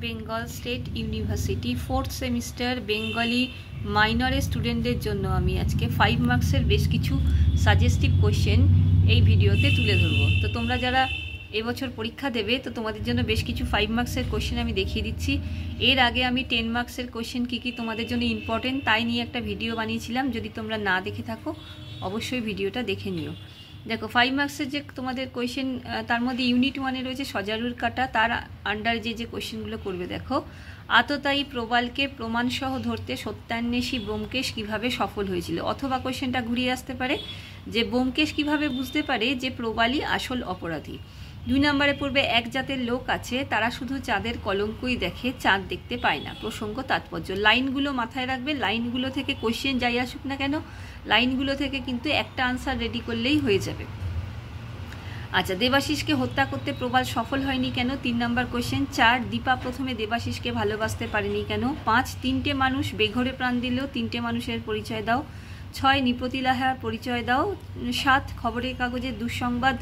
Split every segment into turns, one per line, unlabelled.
Bengal state university 4th semester Bengali মাইনরের স্টুডেন্টদের জন্য আমি আজকে 5 মার্কসের বেশ কিছু সাজেস্টিভ কোয়েশ্চেন এই ভিডিওতে তুলে ধরবো। তো তোমরা যারা এবছর পরীক্ষা দেবে তো তোমাদের জন্য বেশ কিছু 5 মার্কসের কোয়েশ্চেন আমি দেখিয়ে দিচ্ছি। এর আগে আমি 10 মার্কসের কোয়েশ্চেন কী কী তোমাদের জন্য ইম্পর্টেন্ট তাই নিয়ে একটা ভিডিও বানিয়েছিলাম, যদি তোমরা না দেখে থাকো অবশ্যই ভিডিওটা দেখে নিও। দেখো 5 মার্কসের যে তোমাদের কোয়েশ্চেন, তার মধ্যে ইউনিট 1-এ রয়েছে সজারুর কাটা, তার আন্ডারে যে কোয়েশ্চেনগুলো করবে দেখো, আততায়ী প্রবালকে প্রমাণসহ ধরতে সত্যান্বেষী ব্যোমকেশ কিভাবে সফল হয়েছিল। অথবা কোয়েশ্চেনটা ঘুরিয়ে আসতে পারে যে ব্যোমকেশ কিভাবে বুঝতে পারে যে প্রবালই আসল অপরাধী। 2 নম্বরে পড়বে এক জাতের লোক আছে তারা শুধু চাঁদের কলঙ্কই দেখে, চাঁদ দেখতে পায় না। প্রসঙ্গ তাৎপর্য। লাইনগুলো মাথায় রাখবে, লাইনগুলো থেকে কোয়েশ্চেন যাই আসুক না কেন লাইনগুলো থেকে কিন্তু একটা আনসার রেডি করলেই হয়ে যাবে। আচ্ছা, দেবাশিসকে হত্যা করতে প্রবাল সফল হয়নি কেন? 3 নম্বর কোয়েশ্চেন। 4 দীপা প্রথমে দেবাশিসকে ভালোবাসতে পারেনি কেন? 5 তিনটে মানুষ বেঘরে প্রাণ দিলেও তিনটে মানুষের পরিচয় দাও। 6 নিপতি লাহার পরিচয় দাও। 7 খবরের কাগজের দুঃসংবাদ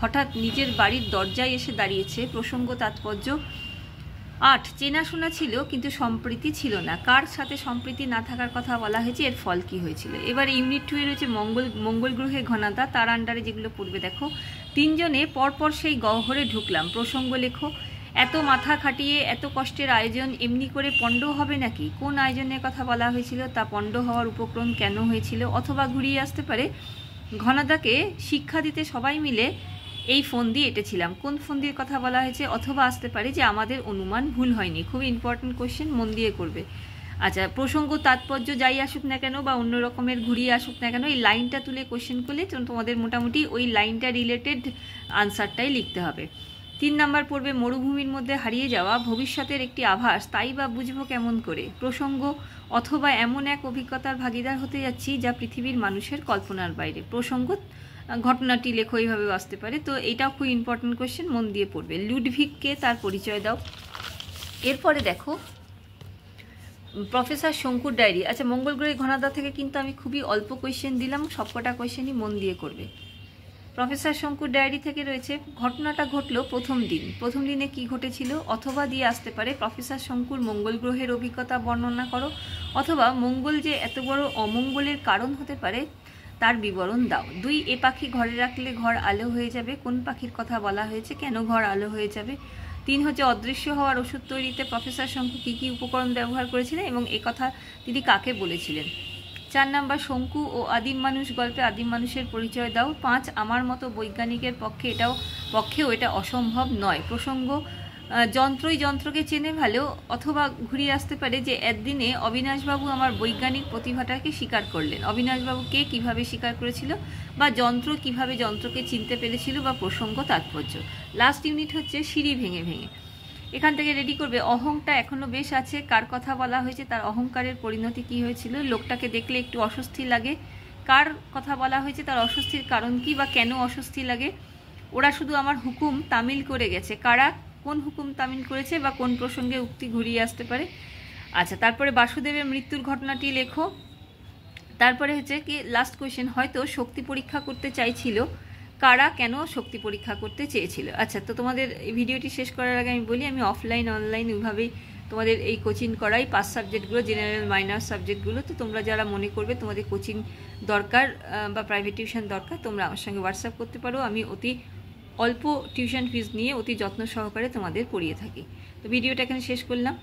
হঠাৎ নিজের বাড়ির দরজায় এসে দাঁড়িয়েছে। প্রসঙ্গ তাৎপর্য। 8 চেনাশোনা ছিল কিন্তু সম্প্রীতি ছিল না। কার সাথে সম্প্রীতি না থাকার কথা বলা হয়েছে, এর ফল কি হয়েছিল? এবার ইউনিট 2-এ রয়েছে মঙ্গল গ্রহে ঘনাদা, তার আন্ডারে যেগুলো পড়বে দেখো, 3 জনে পরপর সেই গহ্বরে ঢুকলাম। প্রসঙ্গ লেখো। এত মাথা খাটিয়ে এত কষ্টের আয়োজন এমনি করে পণ্ড হবে নাকি? কোন আয়োজনের কথা বলা হয়েছিল, তা পণ্ড হওয়ার উপক্রম কেন হয়েছিল? অথবা ঘুরিয়ে আসতে পারে ঘনাদাকে শিক্ষা দিতে সবাই মিলে এই ফন্দি এঁটেছিলাম, কোন ফন্দির কথা বলা হয়েছে? অথবা আসতে পারে যে আমাদের অনুমান ভুল হয়নি। খুব ইম্পর্টেন্ট কোয়েশ্চেন, মন দিয়ে করবে। আচ্ছা, প্রসঙ্গ তাৎপর্য যাই আসুক না কেন বা অন্য রকমের ঘুরিয়ে আসুক না কেন, এই লাইনটা তুলে কোয়েশ্চেন করলে তোমাদের মোটামুটি ওই লাইনটা রিলেটেড আনসারটাই লিখতে হবে। 3 নম্বর পড়বে মরুভূমির মধ্যে হারিয়ে যাওয়া ভবিষ্যতের একটি আভাস, তাই বা বুঝবো কেমন করে? প্রসঙ্গ। অথবা এমন এক অভিজ্ঞতার ভাগিদার হতে যাচ্ছি যা পৃথিবীর মানুষের কল্পনার বাইরে। প্রসঙ্গ ঘটনাটি লেখো, এইভাবে আসতে পারে। তো এটাও খুব ইম্পর্টেন্ট কোয়েশ্চেন, মন দিয়ে পড়বে। লুডভিগকে তার পরিচয় দাও। এরপরে দেখো প্রফেসর শঙ্কুর ডায়েরি। আচ্ছা, মঙ্গল গ্রহে ঘনাদা থেকে কিন্তু আমি খুবই অল্প কোয়েশ্চেন দিলাম, সবকটা কোয়েশ্চেনই মন দিয়ে করবে। প্রফেসর শঙ্কুর ডায়েরি থেকে রয়েছে ঘটনাটা ঘটলো প্রথম দিনে কি ঘটেছিল। অথবা দিয়ে আসতে পারে প্রফেসর শঙ্কুর মঙ্গল গ্রহের অভিজ্ঞতা বর্ণনা করো। অথবা মঙ্গল যে এত বড় অমঙ্গলের কারণ হতে পারে তার বিবরণ দাও। 2 এ পাখি ঘরে রাখলে ঘর আলো হয়ে যাবে, কোন পাখির কথা বলা হয়েছে, কেন ঘর আলো হয়ে যাবে? 3 হচ্ছে অদৃশ্য হওয়ার ওষুধ তৈরিতে প্রফেসর শঙ্কু কী কী উপকরণ ব্যবহার করেছিলেন এবং এ কথা তিনি কাকে বলেছিলেন? 4 নম্বর শঙ্কু ও আদিম মানুষ গল্পে আদিম মানুষের পরিচয় দাও। 5 আমার মতো বৈজ্ঞানিকের পক্ষেও এটা অসম্ভব নয়। প্রসঙ্গ যন্ত্রই যন্ত্রকে চেনে ভালো। অথবা ঘুরিয়ে আসতে পারে যে একদিনে অবিনাশবাবু আমার বৈজ্ঞানিক প্রতিভাটাকে স্বীকার করলেন। অবিনাশবাবু কে কীভাবে স্বীকার করেছিল বা যন্ত্র কিভাবে যন্ত্রকে চিনতে পেরেছিল বা প্রসঙ্গ তাৎপর্য। লাস্ট ইউনিট হচ্ছে সিঁড়ি ভেঙে ভেঙে। এখান থেকে রেডি করবে অহংটা এখনো বেশ আছে, কার কথা বলা হয়েছে, তার অহংকারের পরিণতি কি হয়েছিল? লোকটাকে দেখলে একটু অস্বস্তি লাগে, কার কথা বলা হয়েছে, তার অস্বস্তির কারণ কি বা কেন অস্বস্তি লাগে? ওরা শুধু আমার হুকুম তামিল করে গেছে, কারা কোন হুকুম তামিল করেছে বা কোন প্রসঙ্গে উক্তি ঘুরিয়ে আসতে পারে? আচ্ছা, তারপরে বাসুদেবের মৃত্যুর ঘটনাটি লেখো। তারপরে হচ্ছে কি লাস্ট কোয়েশ্চেন, হয়তো শক্তি পরীক্ষা করতে চাইছিল, কারা কেন শক্তি পরীক্ষা করতে চেয়েছিল? আচ্ছা, তো তোমাদের এই ভিডিওটি শেষ করার আগে আমি বলি, আমি অফলাইন অনলাইন ওইভাবেই তোমাদের এই কোচিং করাই 5 সাবজেক্টগুলো, জেনারেল মাইনর সাবজেক্টগুলো। তো তোমরা যারা মনে করবে তোমাদের কোচিং দরকার বা প্রাইভেট টিউশন দরকার, তোমরা আমার সঙ্গে হোয়াটসঅ্যাপ করতে পারো। আমি অতি অল্প টিউশন ফিজ নিয়ে অতি যত্ন সহকারে তোমাদের পড়িয়ে থাকি। তো ভিডিওটা এখানে শেষ করলাম।